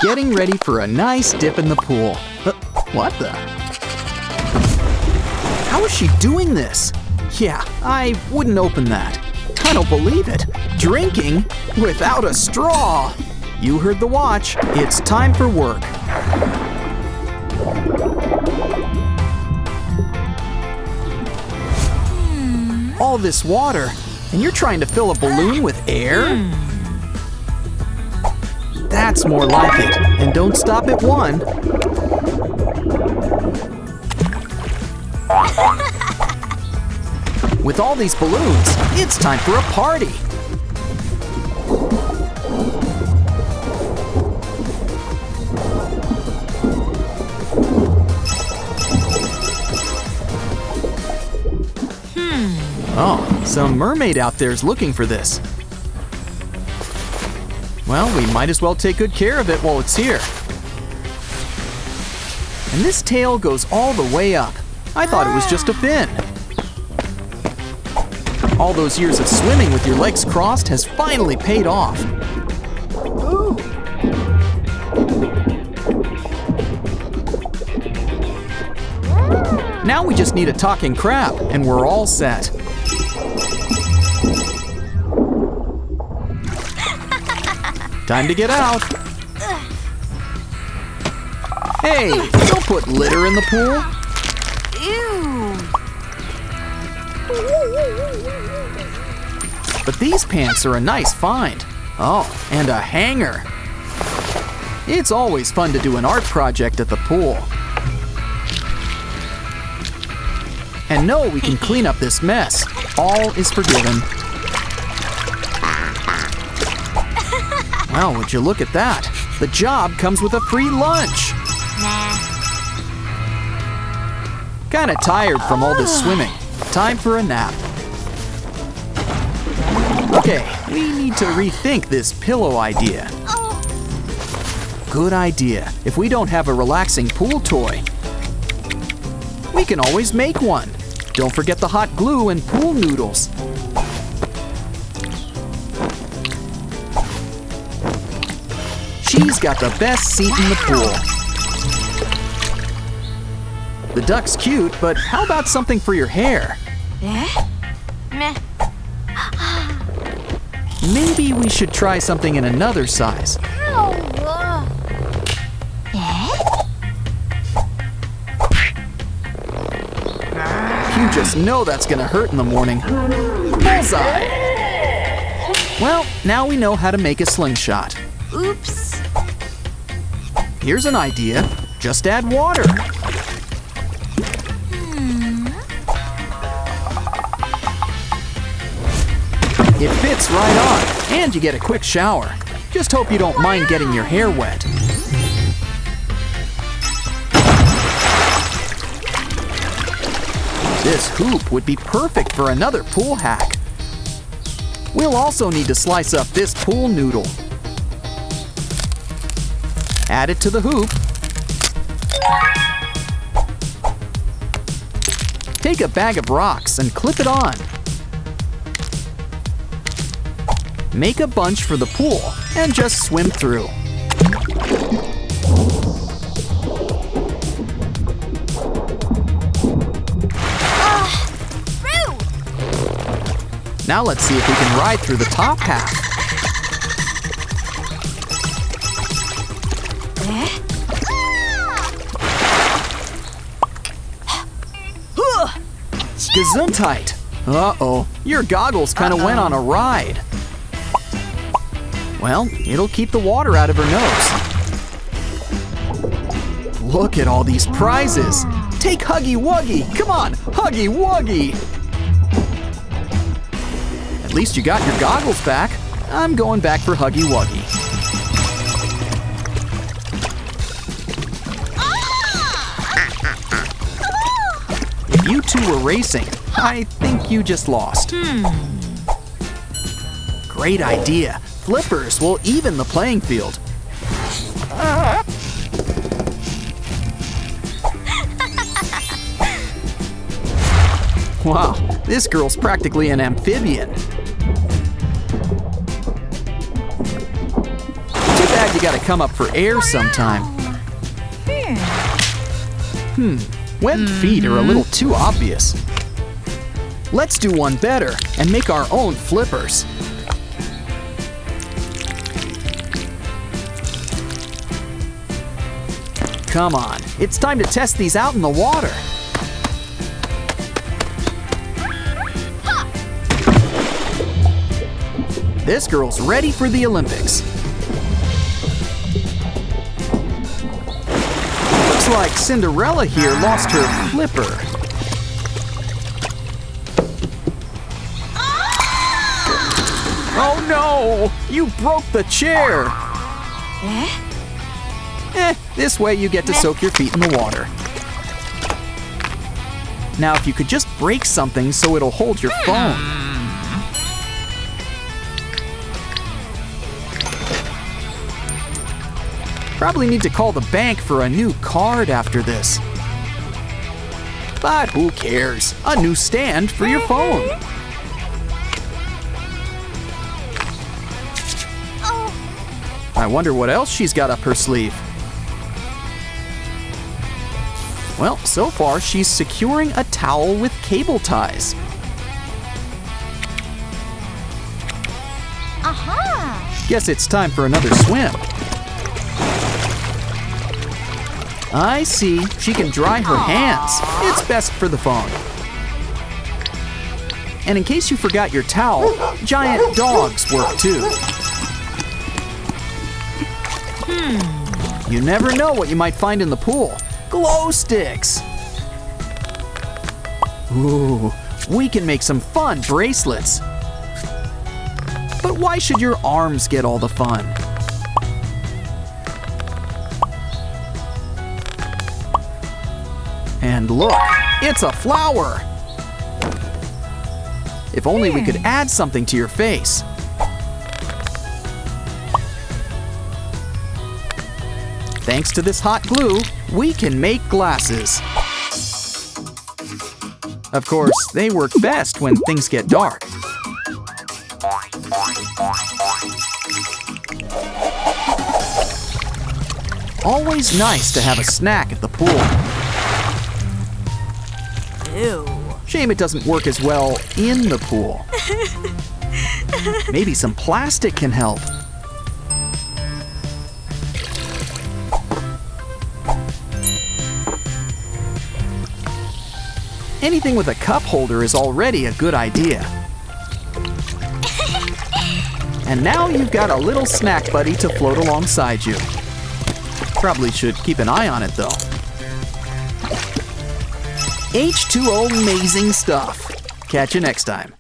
getting ready for a nice dip in the pool. What the? How is she doing this? Yeah, I wouldn't open that. I don't believe it. Drinking without a straw. You heard the watch. It's time for work. All this water, and you're trying to fill a balloon with air? That's more like it. And don't stop at one. With all these balloons, it's time for a party. Oh, some mermaid out there is looking for this. Well, we might as well take good care of it while it's here. And this tail goes all the way up. I thought it was just a fin. All those years of swimming with your legs crossed has finally paid off. Ooh. Now we just need a talking crab, and we're all set. Time to get out. Hey, don't put litter in the pool. Ew. But these pants are a nice find. Oh, and a hanger. It's always fun to do an art project at the pool. And no, we can clean up this mess. All is forgiven. Well, would you look at that? The job comes with a free lunch. Nah. Kinda tired from all this swimming. Time for a nap. Okay, we need to rethink this pillow idea. Good idea. If we don't have a relaxing pool toy, we can always make one. Don't forget the hot glue and pool noodles. She's got the best seat in the pool. The duck's cute, but how about something for your hair? Meh. Maybe we should try something in another size. You just know that's gonna hurt in the morning. Bullseye! Well, now we know how to make a slingshot. Oops. Here's an idea. Just add water. It fits right on, and you get a quick shower. Just hope you don't mind getting your hair wet. This hoop would be perfect for another pool hack. We'll also need to slice up this pool noodle. Add it to the hoop. Take a bag of rocks and clip it on. Make a bunch for the pool and just swim through. Now let's see if we can ride through the top half. Gesundheit! Uh-oh, your goggles kind of went on a ride. Well, it'll keep the water out of her nose. Look at all these prizes. Take Huggy Wuggy. Come on, Huggy Wuggy. At least you got your goggles back. I'm going back for Huggy Wuggy. If you two were racing, I think you just lost. Great idea. Flippers will even the playing field. Wow, this girl's practically an amphibian. Too bad you gotta come up for air sometime. Webbed feet are a little too obvious. Let's do one better and make our own flippers. Come on, it's time to test these out in the water. This girl's ready for the Olympics. Looks like Cinderella here lost her flipper. Oh no! You broke the chair! This way you get to soak your feet in the water. Now if you could just break something so it'll hold your phone. Probably need to call the bank for a new card after this. But who cares? A new stand for your phone. I wonder what else she's got up her sleeve. Well, so far she's securing a towel with cable ties. Guess it's time for another swim. I see, she can dry her hands. It's best for the phone. And in case you forgot your towel, giant dogs work too. You never know what you might find in the pool. Glow sticks! Ooh, we can make some fun bracelets. But why should your arms get all the fun? And look, it's a flower! If only we could add something to your face. Thanks to this hot glue, we can make glasses. Of course, they work best when things get dark. Always nice to have a snack at the pool. Ew. Shame it doesn't work as well in the pool. Maybe some plastic can help. Anything with a cup holder is already a good idea. And now you've got a little snack buddy to float alongside you. Probably should keep an eye on it though. H2O amazing stuff. Catch you next time.